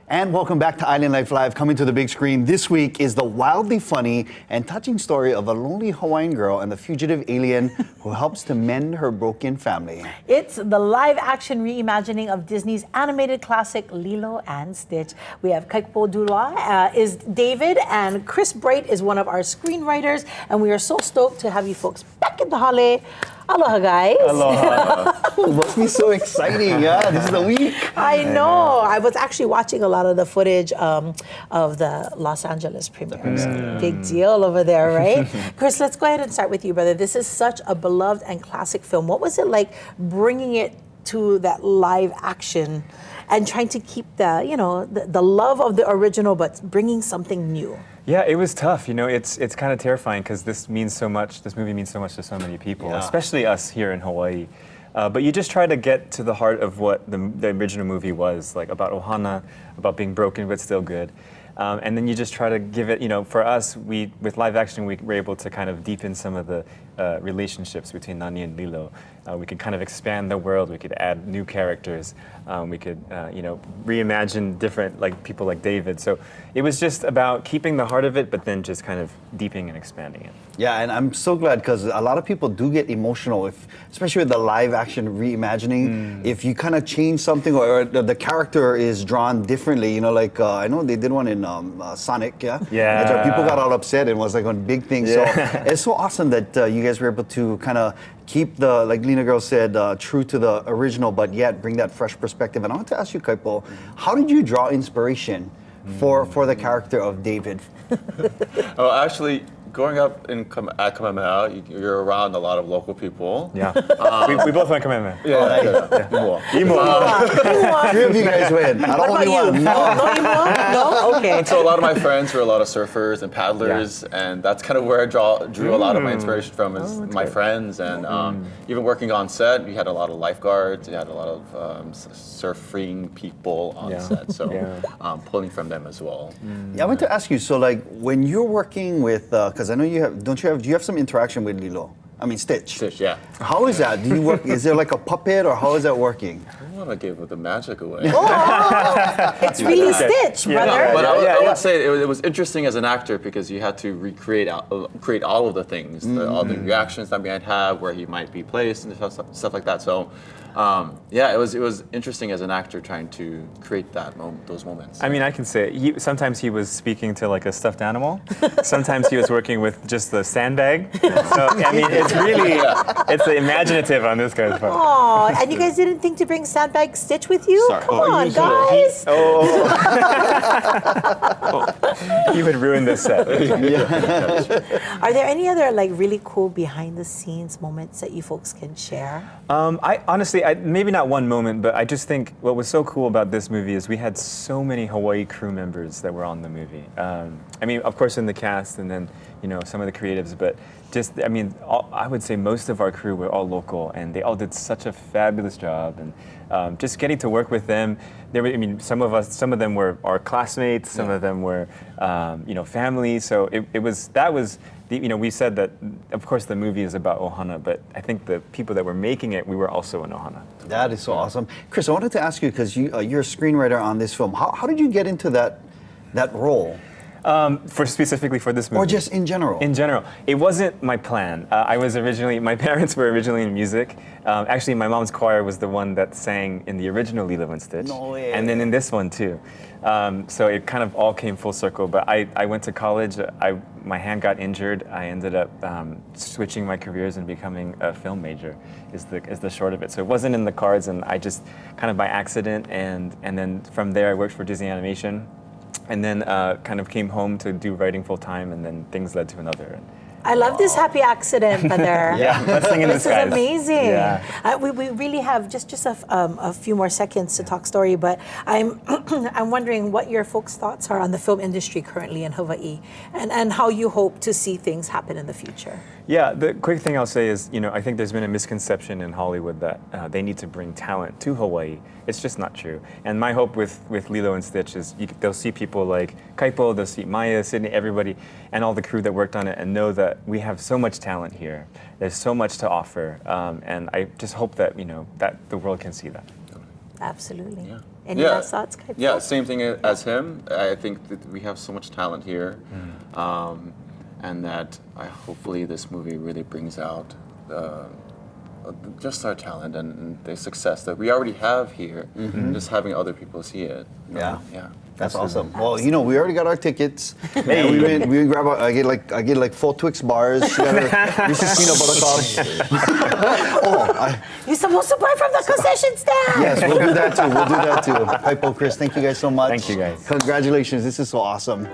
And welcome back to Island Life Live. Coming to the big screen this week is the wildly funny and touching story of a lonely Hawaiian girl and the fugitive alien who helps to mend her broken family. It's the live-action reimagining of Disney's animated classic Lilo and Stitch. We have Kaipo Dudoit is David, and Chris Bright is one of our screenwriters, and we are so stoked to have you folks back in the hale. Aloha, guys. Aloha. It must be so exciting. Yeah, this is the week. I know. I was actually watching a lot of the footage of the Los Angeles premieres. Big deal over there, right? Chris, let's go ahead and start with you, brother. This is such a beloved and classic film. What was it like bringing it to that live action and trying to keep the love of the original, but bringing something new? Yeah, it was tough. You know, it's kind of terrifying because this movie means so much to so many people, especially us here in Hawaii. But you just try to get to the heart of what the original movie was, like about ohana, about being broken but still good. And then you just try to give it, for us, with live action, we were able to kind of deepen some of the relationships between Nani and Lilo. We could kind of expand the world. We could add new characters. We could, reimagine different, people like David. So it was just about keeping the heart of it, but then just kind of deepening and expanding it. Yeah, and I'm so glad because a lot of people do get emotional, especially with the live action reimagining. If you kind of change something or the character is drawn differently, I know they did one in Sonic, yeah? Yeah. People got all upset and it was like a big thing. Yeah. So it's so awesome that you guys were able to kind of keep like Lena Girl said, true to the original, but yet bring that fresh perspective. And I want to ask you, Kaipo, how did you draw inspiration for the character of David? Oh, actually, growing up at Kamehameha, you're around a lot of local people. Yeah. We both went Kamehameha. Imo. Three of you guys win. I don't only one. No? Okay. So a lot of my friends were a lot of surfers and paddlers, and that's kind of where I drew a lot of my inspiration from is my friends. And even working on set, we had a lot of lifeguards, we had a lot of surfing people on set, so pulling from them as well. Yeah, I want to ask you, so when you're working with, because I know do you have some interaction with Lilo? I mean, Stitch. Stitch, yeah. How is that? Do you work, is there like a puppet or how is that working? I don't want to give the magic away. It's really Stitch, brother. But I would say it was interesting as an actor because you had to create all of the things, all the reactions that we might have, where he might be placed and stuff like that. So, it was interesting as an actor trying to create those moments. I mean, I can say sometimes he was speaking to like a stuffed animal. Sometimes he was working with just the sandbag. So I mean, it's really it's imaginative on this guy's part. Oh, and you guys didn't think to bring Sandbag Stitch with you? Sorry. Come on, guys. He would ruin this set. Are there any other really cool behind the scenes moments that you folks can share? I honestly, maybe not one moment, but I just think what was so cool about this movie is we had so many Hawaii crew members that were on the movie. I mean, of course, in the cast, and then some of the creatives, but just I would say most of our crew were all local, and they all did such a fabulous job. And just getting to work with them, some of them were our classmates, some of them were family. So we said that, of course, the movie is about ohana, but I think the people that were making it, we were also in ohana. That is so awesome. Chris, I wanted to ask you, because you're a screenwriter on this film, how did you get into that role? Specifically for this movie? Or just in general? In general. It wasn't my plan. My parents were originally in music. Actually, my mom's choir was the one that sang in the original Lilo and Stitch. No way. And then in this one too. So it kind of all came full circle. But I went to college, my hand got injured. I ended up switching my careers and becoming a film major is the short of it. So it wasn't in the cards, and I just kind of by accident, and then from there I worked for Disney Animation. And then kind of came home to do writing full time, and then things led to another. I love this happy accident, brother. Blessing in disguise. This is amazing. Yeah. We really have just a few more seconds to talk story, but I'm wondering what your folks' thoughts are on the film industry currently in Hawaii, and how you hope to see things happen in the future. Yeah, the quick thing I'll say is, I think there's been a misconception in Hollywood that they need to bring talent to Hawaii. It's just not true. And my hope with Lilo and Stitch is they'll see people like Kaipo, they'll see Maya, Sydney, everybody, and all the crew that worked on it, and know that we have so much talent here. There's so much to offer, and I just hope that that the world can see that. Absolutely. Yeah. Any last thoughts, Kaipo? Yeah, same thing as him. I think that we have so much talent here, and that hopefully this movie really brings out just our talent and the success that we already have here. Just having other people see it. Yeah. Yeah. That's awesome. Well, you know, we already got our tickets. And we went grab I get like 4 Twix bars. She got her Reese's peanut butter cups. You're supposed to buy from the concession stand. Yes, we'll do that too. Kaipo, Chris, thank you guys so much. Thank you, guys. Congratulations. This is so awesome.